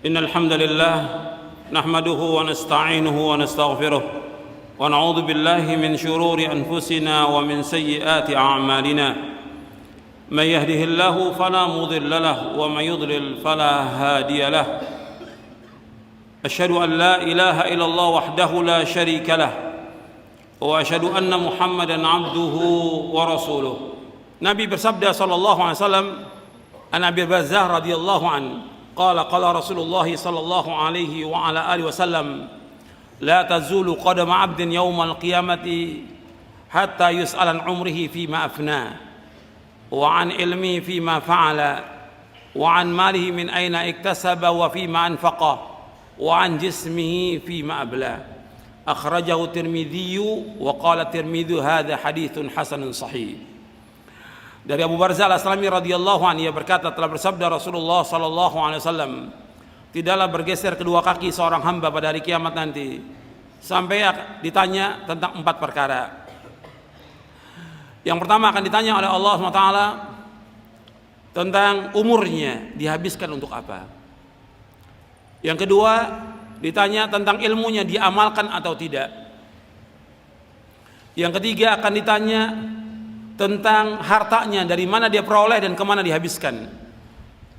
إن الحمد لله نحمده ونستعينه ونستغفره ونعوذ بالله من شرور أنفسنا ومن سيئات أعمالنا من يهده الله فلا مضل له ومن يضلل فلا هادي له أشهد أن لا إله إلا الله وحده لا شريك له وأشهد أن محمدا عبده ورسوله. Nabi bersabda sallallahu alaihi wasallam, an Abi Bazzah radhiyallahu an qala Rasulullah sallallahu alaihi wa ala alihi wasallam, la tazulu qadama 'abdin yawmal qiyamati hatta yus'ala an umrihi fima afna wa an ilmihi fima fa'ala wa an malihi min aina iktasaba wa fima anfaqa wa an jismihi fima abla. Akhrajahu Tirmidzi wa qala Tirmidzi hadza haditsun hasanun sahih. Dari Abu Barzah Al-Aslami radhiyallahu anhu, ia berkata, telah bersabda Rasulullah sallallahu alaihi wasallam, tidaklah bergeser kedua kaki seorang hamba pada hari kiamat nanti sampai ditanya tentang 4 perkara. Yang pertama akan ditanya oleh Allah SWT tentang umurnya dihabiskan untuk apa. Yang kedua ditanya tentang ilmunya diamalkan atau tidak. Yang ketiga akan ditanya tentang hartanya, dari mana dia peroleh dan kemana dihabiskan.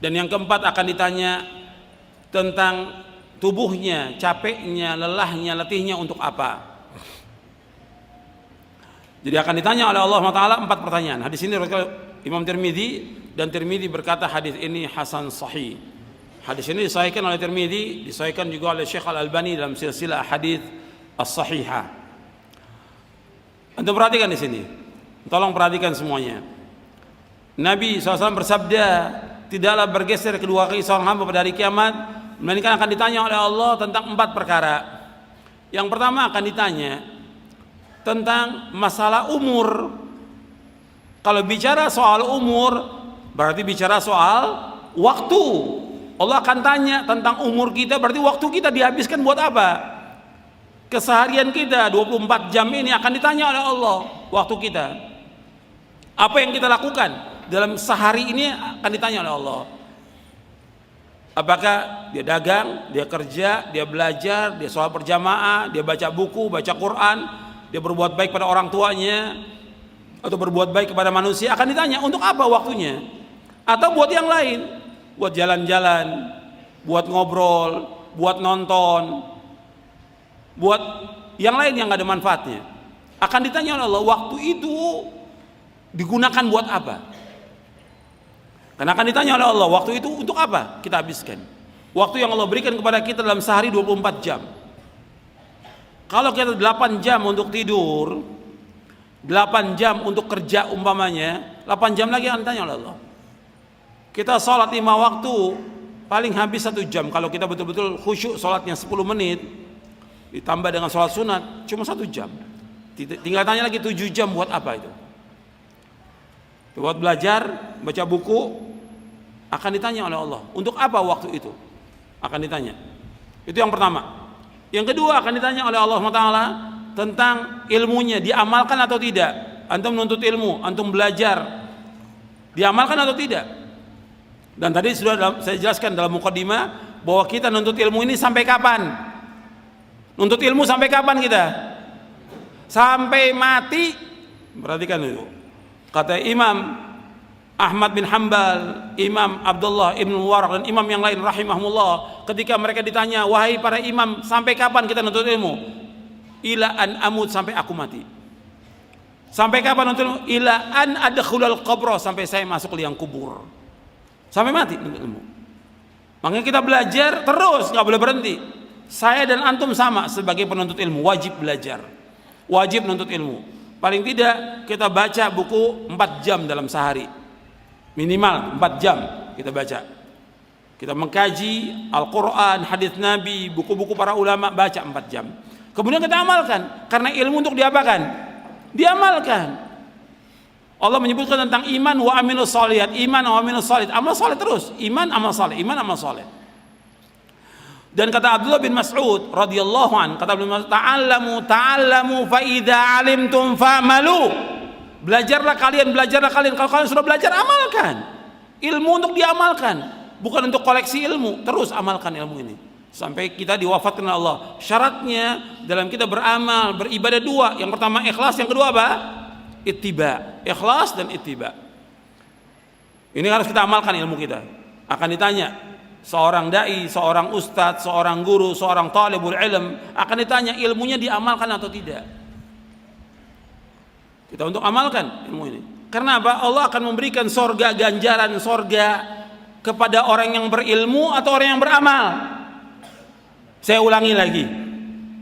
Dan yang keempat akan ditanya tentang tubuhnya, capeknya, lelahnya, letihnya untuk apa. Jadi akan ditanya oleh Allah SWT 4 pertanyaan. Hadis ini Imam Tirmidzi, dan Tirmidzi berkata hadis ini hasan sahih. Hadis ini disahihkan oleh Tirmidzi, disahihkan juga oleh Syekh Al-Albani dalam silsilah hadis as-sahihah. Anda perhatikan di sini. Tolong perhatikan semuanya. Nabi SAW bersabda, tidaklah bergeser kedua kaki seorang hamba pada hari kiamat melainkan akan ditanya oleh Allah tentang 4 perkara. Yang pertama akan ditanya tentang masalah umur. Kalau bicara soal umur berarti bicara soal waktu. Allah akan tanya tentang umur kita, berarti waktu kita dihabiskan buat apa? Keseharian kita 24 jam ini akan ditanya oleh Allah waktu kita. Apa yang kita lakukan dalam sehari ini akan ditanya oleh Allah. Apakah dia dagang, dia kerja, dia belajar, dia sholat berjamaah, dia baca buku, baca Quran, dia berbuat baik pada orang tuanya, atau berbuat baik kepada manusia, akan ditanya untuk apa waktunya. Atau buat yang lain, buat jalan-jalan, buat ngobrol, buat nonton, buat yang lain yang gak ada manfaatnya. Akan ditanya oleh Allah, waktu itu digunakan buat apa? Karena akan ditanya oleh Allah, waktu itu untuk apa kita habiskan? Waktu yang Allah berikan kepada kita dalam sehari 24 jam. Kalau kita 8 jam untuk tidur, 8 jam untuk kerja umpamanya, 8 jam lagi akan ditanya oleh Allah. Kita sholat 5 waktu, paling habis 1 jam. Kalau kita betul-betul khusyuk sholatnya 10 menit, ditambah dengan sholat sunat, cuma 1 jam. Tinggal tanya lagi 7 jam buat apa itu? Buat belajar, baca buku, akan ditanya oleh Allah. Untuk apa waktu itu? Akan ditanya. Itu yang pertama. Yang kedua akan ditanya oleh Allah SWT tentang ilmunya, diamalkan atau tidak. Antum menuntut ilmu, antum belajar, diamalkan atau tidak. Dan tadi sudah saya jelaskan dalam muqaddimah bahwa kita nuntut ilmu ini sampai kapan? Nuntut ilmu sampai kapan kita? Sampai mati. Perhatikan itu. Kata Imam Ahmad bin Hanbal, Imam Abdullah ibn Mubarak dan imam yang lain rahimahumullah, ketika mereka ditanya, wahai para imam, sampai kapan kita nuntut ilmu? Ila an amut, sampai aku mati. Sampai kapan nuntut ilmu? Ila an adkhulal qabra, sampai saya masuk liang kubur. Sampai mati nuntut ilmu. Makanya kita belajar terus, nggak boleh berhenti. Saya dan antum sama sebagai penuntut ilmu, wajib belajar, wajib nuntut ilmu. Paling tidak kita baca buku 4 jam dalam sehari, minimal 4 jam kita baca. Kita mengkaji Al-Quran, hadis Nabi, buku-buku para ulama, baca 4 jam. Kemudian kita amalkan, karena ilmu untuk diapakan? Diamalkan. Allah menyebutkan tentang iman wa amilus shalihat, iman wa amilus shalihat, amal saleh terus, iman amal saleh, iman amal saleh. Dan kata Abdullah bin Mas'ud radhiyallahu an, kata Abdullah bin Mas'ud, ta'allamu fa idza 'alimtum fa'malu. Belajarlah kalian. Kalau kalian sudah belajar, amalkan. Ilmu untuk diamalkan. bukan untuk koleksi ilmu. Terus amalkan ilmu ini sampai kita diwafatkan oleh Allah. Syaratnya dalam kita beramal, beribadah dua. Yang pertama ikhlas, yang kedua apa? Ittiba. Ikhlas dan ittiba. Ini harus kita amalkan ilmu kita. Akan ditanya seorang dai, seorang ustadz, seorang guru, seorang talibul ilm, akan ditanya ilmunya diamalkan atau tidak. Kita untuk amalkan ilmu ini. Karena apa? Allah akan memberikan sorga, ganjaran sorga kepada orang yang berilmu atau orang yang beramal. Saya ulangi lagi,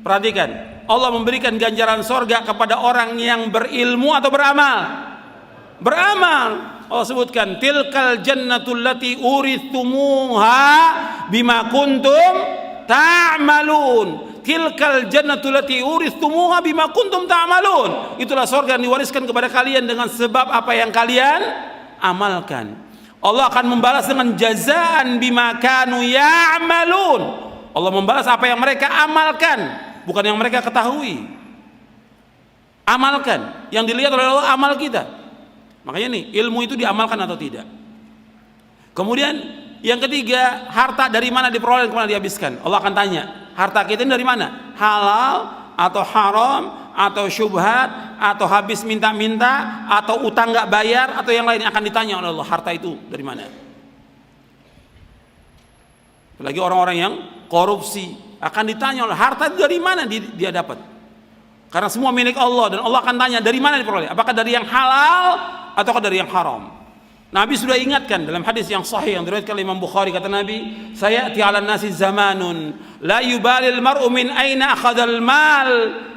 perhatikan, Allah memberikan ganjaran sorga kepada orang yang berilmu atau beramal. Beramal. Allah sebutkan, tilkal jannatul lati urithumuha bima kuntum ta'malun. Tilkal jannatul lati urithumuha bima kuntum ta'malun. Itulah surga yang diwariskan kepada kalian dengan sebab apa yang kalian amalkan. Allah akan membalas dengan jazaan bima kanu ya'malun. Allah membalas apa yang mereka amalkan, bukan yang mereka ketahui. Amalkan. Yang dilihat oleh Allah amal kita. Makanya nih, ilmu itu diamalkan atau tidak. Kemudian yang ketiga, harta dari mana diperoleh dan kemana dihabiskan. Allah akan tanya, harta kita ini dari mana? Halal atau haram atau syubhat atau habis minta-minta atau utang nggak bayar atau yang lain, akan ditanya oleh Allah, harta itu dari mana. Apalagi orang-orang yang korupsi akan ditanya oleh harta itu dari mana dia dapat. Karena semua milik Allah dan Allah akan tanya dari mana diperoleh. Apakah dari yang halal ataukah dari yang haram. Nabi sudah ingatkan dalam hadis yang sahih yang diriwayatkan Imam Bukhari, kata Nabi, sayati 'alan nasi zamanun la yubalil mar'u min aina akhadhal mal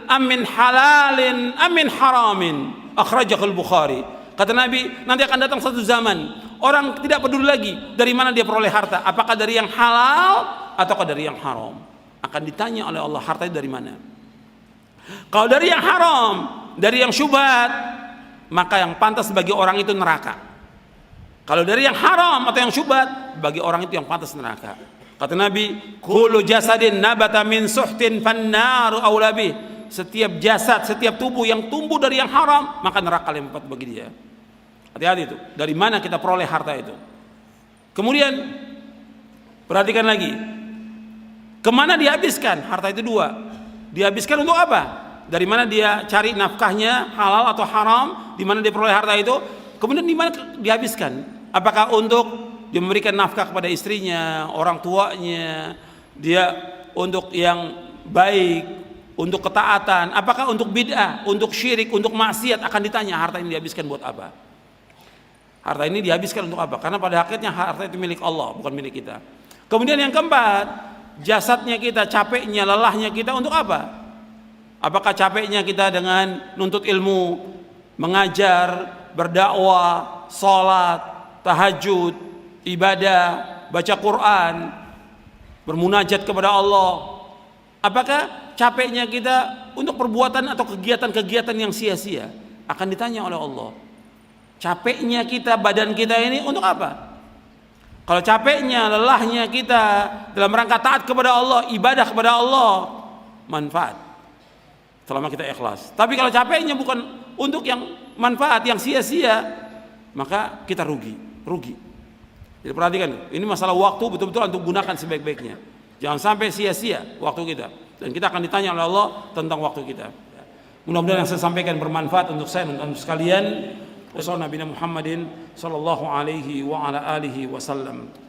am min halalin am min haramin, akhrajahu al-Bukhari. Kata Nabi, nanti akan datang satu zaman orang tidak peduli lagi dari mana dia peroleh harta, apakah dari yang halal ataukah dari yang haram. Akan ditanya oleh Allah, harta itu dari mana. Kalau dari yang haram, dari yang syubhat, maka yang pantas bagi orang itu neraka. Kalau dari yang haram atau yang syubhat, bagi orang itu yang pantas neraka. Kata Nabi, kullu jasadin nabata min suhtin fannaru aula bih. Setiap jasad, setiap tubuh yang tumbuh dari yang haram, maka neraka lebih tepat bagi dia. Hati-hati itu. Dari mana kita peroleh harta itu? Kemudian perhatikan lagi, kemana dihabiskan harta itu? Dua. Dihabiskan untuk apa? Dari mana dia cari nafkahnya, halal atau haram, di mana dia peroleh harta itu, kemudian di mana dihabiskan. Apakah untuk dia memberikan nafkah kepada istrinya, orang tuanya, dia untuk yang baik, untuk ketaatan, apakah untuk bid'ah, untuk syirik, untuk maksiat, akan ditanya harta ini dihabiskan buat apa. Harta ini dihabiskan untuk apa? Karena pada akhirnya harta itu milik Allah, bukan milik kita. Kemudian yang keempat, jasadnya kita, capeknya, lelahnya kita untuk apa? Apakah capeknya kita dengan nuntut ilmu, mengajar, berdakwah, sholat, tahajud, ibadah, baca Quran, bermunajat kepada Allah? Apakah capeknya kita untuk perbuatan atau kegiatan-kegiatan yang sia-sia? Akan ditanya oleh Allah. Capeknya kita, badan kita ini untuk apa? Kalau capeknya, lelahnya kita dalam rangka taat kepada Allah, ibadah kepada Allah, manfaat selama kita ikhlas. Tapi kalau capeknya bukan untuk yang manfaat, yang sia-sia, maka kita rugi. Jadi perhatikan, ini masalah waktu betul-betul untuk gunakan sebaik-baiknya. Jangan sampai sia-sia waktu kita. Dan kita akan ditanya oleh Allah tentang waktu kita. Mudah-mudahan yang saya sampaikan bermanfaat untuk saya dan untuk sekalian. Wassalamualaikum warahmatullahi wabarakatuh.